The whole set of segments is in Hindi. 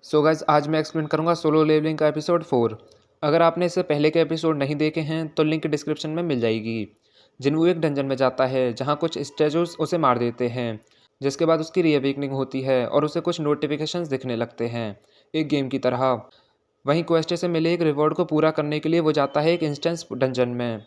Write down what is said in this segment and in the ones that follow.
सो गाइस आज मैं एक्सप्लेन करूंगा सोलो लेवलिंग का एपिसोड 4। अगर आपने इससे पहले के एपिसोड नहीं देखे हैं तो लिंक डिस्क्रिप्शन में मिल जाएगी। जिन्वू एक डंजन में जाता है जहां कुछ स्टेजर्स उसे मार देते हैं, जिसके बाद उसकी रीअवेकनिंग होती है और उसे कुछ नोटिफिकेशंस दिखने लगते हैं एक गेम की तरह। वहीं क्वेस्ट से मिले एक रिवॉर्ड को पूरा करने के लिए वो जाता है एक इंस्टेंस डंजन में,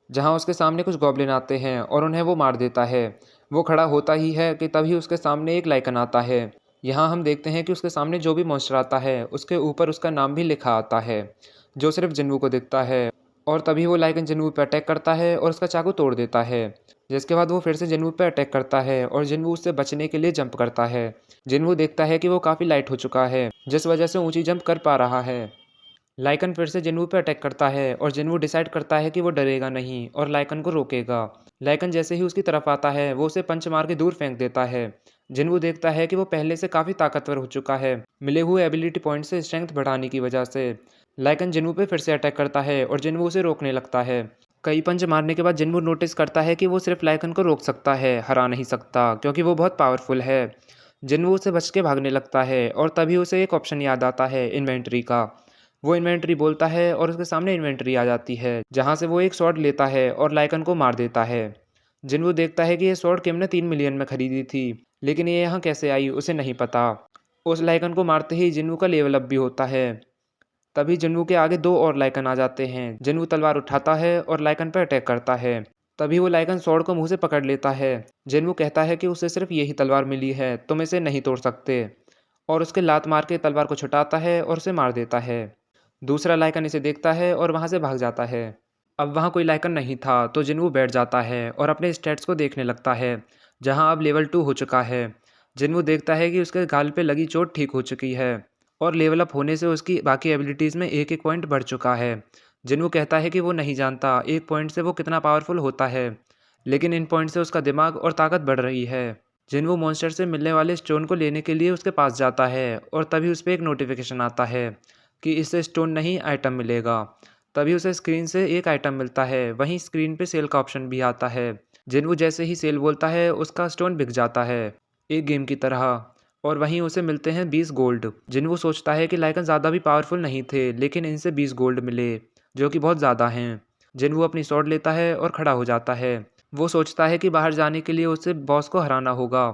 जहां उसके सामने कुछ गॉब्लिन आते हैं और उन्हें वो मार देता है। वो खड़ा होता ही है कि तभी उसके सामने एक लाइकन आता है। यहाँ हम देखते हैं कि उसके सामने जो भी मॉन्स्टर आता है उसके ऊपर उसका नाम भी लिखा आता है, जो सिर्फ जिन्वू को दिखता है। और तभी वो लाइकन जिन्वू पर अटैक करता है और उसका चाकू तोड़ देता है, जिसके बाद वो फिर से जिन्वू पर अटैक करता है और जिन्वू उससे बचने के लिए जंप करता है। जिन्वू देखता है कि वो काफ़ी लाइट हो चुका है, जिस वजह से ऊंची जंप कर पा रहा है। लाइकन फिर से जिन्वू पे अटैक करता है और जिन्वू डिसाइड करता है कि वो डरेगा नहीं और लाइकन को रोकेगा। लाइकन जैसे ही उसकी तरफ आता है वो उसे पंच मार के दूर फेंक देता है। जिन्वू देखता है कि वो पहले से काफ़ी ताकतवर हो चुका है, मिले हुए एबिलिटी पॉइंट से स्ट्रेंथ बढ़ाने की वजह से। लाइकन जिन्वू पे फिर से अटैक करता है और जिन्वू उसे रोकने लगता है। कई पंच मारने के बाद जिन्वू नोटिस करता है कि वो सिर्फ लाइकन को रोक सकता है, हरा नहीं सकता, क्योंकि वो बहुत पावरफुल है। जिन्वू उसे बच के भागने लगता है और तभी उसे एक ऑप्शन याद आता है इन्वेंट्री का। वो इन्वेंट्री बोलता है और उसके सामने इन्वेंट्री आ जाती है, जहाँ से वो एक स्वॉर्ड लेता है और लाइकन को मार देता है। जिन्वू देखता है कि ये स्वॉर्ड किम ने 3 मिलियन में खरीदी थी, लेकिन ये यहाँ कैसे आई उसे नहीं पता। उस लाइकन को मारते ही जिन्वू का लेवल अप भी होता है। तभी जिन्वू के आगे दो और लाइकन आ जाते हैं। जिन्वू तलवार उठाता है और लाइकन पर अटैक करता है। तभी वो लाइकन स्वॉर्ड को मुंह से पकड़ लेता है। जिन्वू कहता है कि उसे सिर्फ यही तलवार मिली है, तुम इसे नहीं तोड़ सकते, और उसके लात मार के तलवार को छुटाता है और उसे मार देता है। दूसरा लाइकन इसे देखता है और वहाँ से भाग जाता है। अब वहाँ कोई लाइकन नहीं था तो जिन्वू बैठ जाता है और अपने स्टैट्स को देखने लगता है, जहाँ अब लेवल 2 हो चुका है। जिन्वू देखता है कि उसके गाल पे लगी चोट ठीक हो चुकी है और लेवल अप होने से उसकी बाकी एबिलिटीज़ में एक एक पॉइंट बढ़ चुका है। जिन्वू कहता है कि वो नहीं जानता एक पॉइंट से वो कितना पावरफुल होता है, लेकिन इन पॉइंट से उसका दिमाग और ताकत बढ़ रही है। जिन्वू मॉन्स्टर से मिलने वाले स्टोन को लेने के लिए उसके पास जाता है और तभी उस पर एक नोटिफिकेशन आता है कि इससे स्टोन नहीं आइटम मिलेगा। तभी उसे स्क्रीन से एक आइटम मिलता है, वहीं स्क्रीन पे सेल का ऑप्शन भी आता है। जिन्वू जैसे ही सेल बोलता है उसका स्टोन बिक जाता है एक गेम की तरह, और वहीं उसे मिलते हैं 20 गोल्ड। जिन्वू सोचता है कि लाइकन ज़्यादा भी पावरफुल नहीं थे, लेकिन इनसे 20 गोल्ड मिले, जो कि बहुत ज़्यादा हैं। जिन्वू अपनी स्वॉर्ड लेता है और खड़ा हो जाता है। वो सोचता है कि बाहर जाने के लिए उसे बॉस को हराना होगा,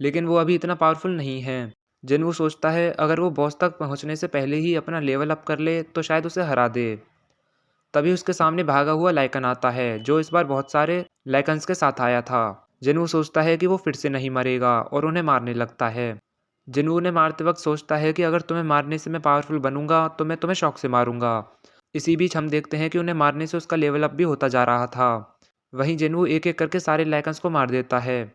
लेकिन वो अभी इतना पावरफुल नहीं है। जिन्वू सोचता है अगर वो बॉस तक पहुंचने से पहले ही अपना लेवल अप कर ले तो शायद उसे हरा दे। तभी उसके सामने भागा हुआ लाइकन आता है, जो इस बार बहुत सारे लाइकन्स के साथ आया था। जिन्वू सोचता है कि वो फिर से नहीं मरेगा और उन्हें मारने लगता है। जिन्वू ने मारते वक्त सोचता है कि अगर तुम्हें मारने से मैं पावरफुल बनूंगा तो मैं तुम्हें शौक से मारूंगा। इसी बीच हम देखते हैं कि उन्हें मारने से उसका लेवल अप भी होता जा रहा था। वहीं जिन्वू एक एक करके सारे लाइकन्स को मार देता है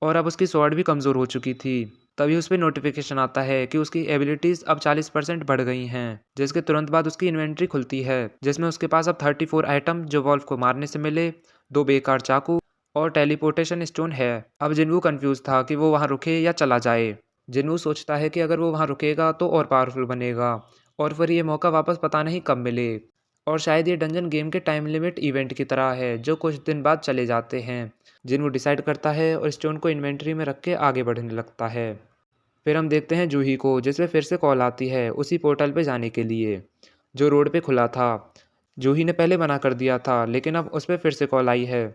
और अब उसकी स्वॉर्ड भी कमज़ोर हो चुकी थी। तभी उस पर नोटिफिकेशन आता है कि उसकी एबिलिटीज़ अब 40% बढ़ गई हैं, जिसके तुरंत बाद उसकी इन्वेंट्री खुलती है, जिसमें उसके पास अब 34 आइटम जो वॉल्फ को मारने से मिले, 2 बेकार चाकू और टेलीपोर्टेशन स्टोन है। अब जिन्वू कंफ्यूज था कि वो वहाँ रुके या चला जाए। जिन्वू सोचता है कि अगर वो वहाँ रुकेगा तो और पावरफुल बनेगा और फिर ये मौका वापस पता नहीं कब मिले। और शायद ये डंजन गेम के टाइम लिमिट इवेंट की तरह है, जो कुछ दिन बाद चले जाते हैं। जिन्वू डिसाइड करता है और स्टोन को इन्वेंट्री में रख के आगे बढ़ने लगता है। फिर हम देखते हैं जूही को, जिसमें फिर से कॉल आती है उसी पोर्टल पे जाने के लिए, जो रोड पे खुला था। जूही ने पहले मना कर दिया था, लेकिन अब उस पर फिर से कॉल आई है,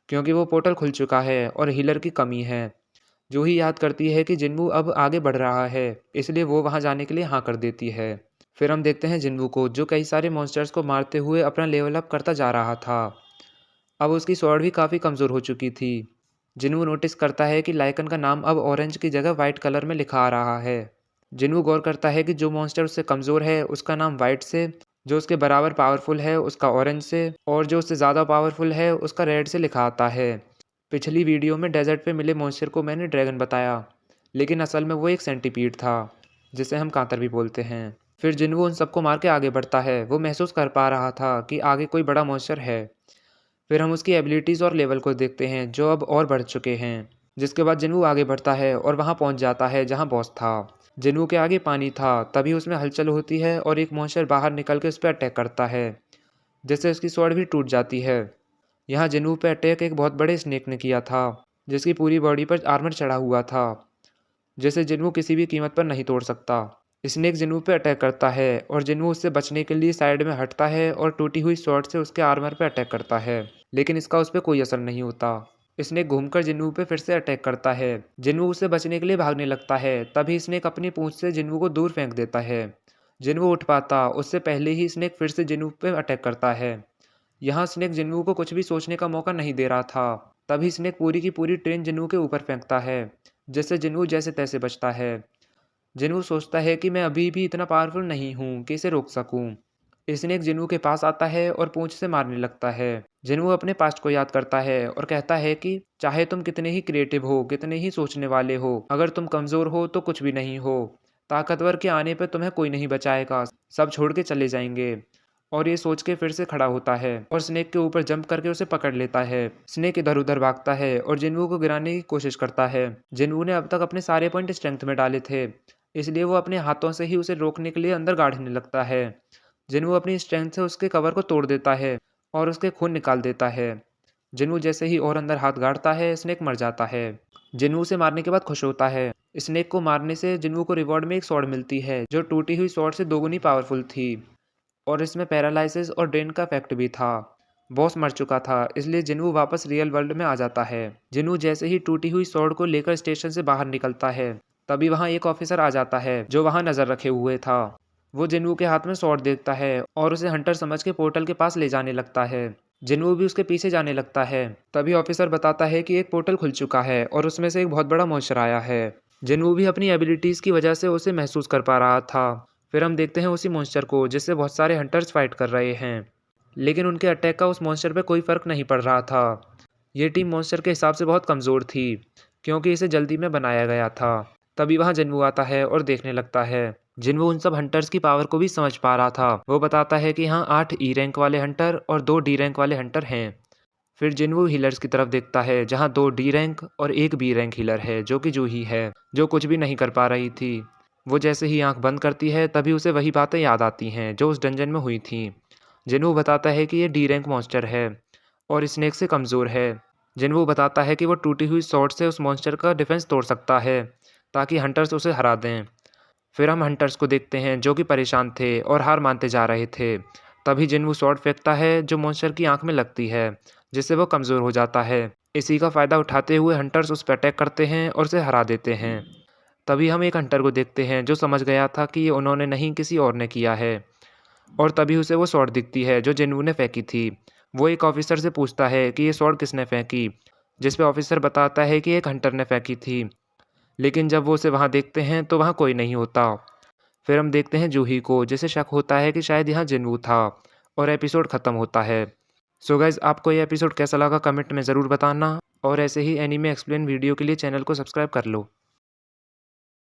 क्योंकि वो पोर्टल खुल चुका है और हीलर की कमी है। जूही याद करती है कि जिन्वू अब आगे बढ़ रहा है, इसलिए वो वहाँ जाने के लिए हाँ कर देती है। फिर हम देखते हैं जिन्वू को, जो कई सारे मॉन्स्टर्स को मारते हुए अपना लेवल अप करता जा रहा था। अब उसकी स्वॉर्ड भी काफ़ी कमज़ोर हो चुकी थी। जिन्वू नोटिस करता है कि लाइकन का नाम अब ऑरेंज की जगह वाइट कलर में लिखा आ रहा है। जिन्वू गौर करता है कि जो मॉन्स्टर उससे कमज़ोर है उसका नाम वाइट से, जो उसके बराबर पावरफुल है उसका ऑरेंज से, और जो उससे ज़्यादा पावरफुल है उसका रेड से लिखा आता है। पिछली वीडियो में डेजर्ट पे मिले मॉन्स्टर को मैंने ड्रैगन बताया, लेकिन असल में वो एक सेंटीपीड था, जिसे हम कांतर भी बोलते हैं। फिर जिन्वू उन सबको मार के आगे बढ़ता है। वो महसूस कर पा रहा था कि आगे कोई बड़ा मॉन्स्टर है। फिर हम उसकी एबिलिटीज़ और लेवल को देखते हैं, जो अब और बढ़ चुके हैं। जिसके बाद जिन्वू आगे बढ़ता है और वहाँ पहुँच जाता है जहाँ बॉस था। जिन्वू के आगे पानी था, तभी उसमें हलचल होती है और एक मॉन्स्टर बाहर निकल के उस पर अटैक करता है, जिससे उसकी स्वॉर्ड भी टूट जाती है। यहाँ जिन्वू पे अटैक एक बहुत बड़े स्नेक ने किया था, जिसकी पूरी बॉडी पर आर्मर चढ़ा हुआ था, जिसे जिन्वू किसी भी कीमत पर नहीं तोड़ सकता। स्नेक जिन्वू पे अटैक करता है और जिन्वू उससे बचने के लिए साइड में हटता है और टूटी हुई स्वॉर्ड से उसके आर्मर पे अटैक करता है, लेकिन इसका उस पर कोई असर नहीं होता। स्नेक घूमकर जिन्वू पे फिर से अटैक करता है। जिन्वू उससे बचने के लिए भागने लगता है, तभी स्नेक अपनी पूंछ से जिन्वू को दूर फेंक देता है। जिन्वू उठ पाता उससे पहले ही स्नेक फिर से जिन्वू पे अटैक करता है। यहाँ स्नेक जिन्वू को कुछ भी सोचने का मौका नहीं दे रहा था। तभी स्नेक पूरी की पूरी ट्रेन जिन्वू के ऊपर फेंकता है, जिससे जिन्वू जैसे तैसे बचता है। जिन्वू सोचता है कि मैं अभी भी इतना पावरफुल नहीं हूँ कि इसे रोक सकूँ। स्नेक जिन्वू के पास आता है और पूंछ से मारने लगता है। जिन्वू अपने पास्ट को याद करता है और कहता है कि चाहे तुम कितने ही क्रिएटिव हो, कितने ही सोचने वाले हो, अगर तुम कमज़ोर हो तो कुछ भी नहीं हो। ताकतवर के आने पर तुम्हें कोई नहीं बचाएगा, सब छोड़ के चले जाएंगे। और ये सोच के फिर से खड़ा होता है और स्नेक के ऊपर जंप करके उसे पकड़ लेता है। स्नेक इधर उधर भागता है और जिन्वू को गिराने की कोशिश करता है। जिन्वू ने अब तक अपने सारे पॉइंट स्ट्रेंथ में डाले थे, इसलिए वो अपने हाथों से ही उसे रोकने के लिए अंदर गाड़ने लगता है। जिन्वू अपनी स्ट्रेंथ से उसके कवर को तोड़ देता है और उसके खून निकाल देता है। जिन्वू जैसे ही और अंदर हाथ गाड़ता है, स्नेक मर जाता है। जिन्वू से मारने के बाद खुश होता है। स्नेक को मारने से जिन्वू को रिवॉर्ड में एक स्वॉर्ड मिलती है, जो टूटी हुई स्वॉर्ड से दोगुनी पावरफुल थी और इसमें पैरालाइसिस और ड्रेन का इफेक्ट भी था। बॉस मर चुका था, इसलिए जिन्वू वापस रियल वर्ल्ड में आ जाता है। जिन्वू जैसे ही टूटी हुई स्वॉर्ड को लेकर स्टेशन से बाहर निकलता है, तभी वहाँ एक ऑफिसर आ जाता है जो वहाँ नजर रखे हुए था। वो जिन्वू के हाथ में स्वॉर्ड देखता है और उसे हंटर समझ के पोर्टल के पास ले जाने लगता है। जिन्वू भी उसके पीछे जाने लगता है। तभी ऑफिसर बताता है कि एक पोर्टल खुल चुका है और उसमें से एक बहुत बड़ा मॉन्स्टर आया है। जिन्वू भी अपनी एबिलिटीज की वजह से उसे महसूस कर पा रहा था। फिर हम देखते हैं उसी मॉन्स्टर को, जिससे बहुत सारे हंटर्स फाइट कर रहे हैं, लेकिन उनके अटैक का उस मॉन्स्टर पे कोई फर्क नहीं पड़ रहा था। ये टीम मॉन्स्टर के हिसाब से बहुत कमज़ोर थी, क्योंकि इसे जल्दी में बनाया गया था। तभी वहाँ जिन्वू आता है और देखने लगता है। जिन्वू उन सब हंटर्स की पावर को भी समझ पा रहा था। वो बताता है कि यहाँ 8 ई रैंक वाले हंटर और 2 डी रैंक वाले हंटर हैं। फिर जिन्वू हीलर्स की तरफ देखता है, जहाँ 2 डी रैंक और 1 बी रैंक हीलर है, जो कि जूही है, जो कुछ भी नहीं कर पा रही थी। वो जैसे ही आंख बंद करती है, तभी उसे वही बातें याद आती हैं जो उस डंजन में हुई थी। जिन्वू बताता है कि ये डी रैंक मॉन्स्टर है और स्नेक से कमज़ोर है। जिन्वू बताता है कि वो टूटी हुई स्वॉर्ड से उस मॉन्स्टर का डिफेंस तोड़ सकता है, ताकि हंटर्स उसे हरा दें। फिर हम हंटर्स को देखते हैं जो कि परेशान थे और हार मानते जा रहे थे। तभी जिन्वू स्वॉर्ड फेंकता है जो मॉन्स्टर की आंख में लगती है, जिससे वो कमज़ोर हो जाता है। इसी का फ़ायदा उठाते हुए हंटर्स उस पर अटैक करते हैं और उसे हरा देते हैं। तभी हम एक हंटर को देखते हैं जो समझ गया था कि ये उन्होंने नहीं, किसी और ने किया है, और तभी उसे वो स्वॉर्ड दिखती है जो जिन्वू ने फेंकी थी। वो एक ऑफिसर से पूछता है कि ये स्वॉर्ड किसने फेंकी, जिस पे ऑफिसर बताता है कि एक हंटर ने फेंकी थी। लेकिन जब वो उसे वहाँ देखते हैं तो वहाँ कोई नहीं होता। फिर हम देखते हैं जूही को, जिसे शक होता है कि शायद यहाँ जिन्वू था, और एपिसोड ख़त्म होता है। सो गाइज, आपको ये एपिसोड कैसा लगा कमेंट में ज़रूर बताना, और ऐसे ही एनीमे एक्सप्लेन वीडियो के लिए चैनल को सब्सक्राइब कर लो।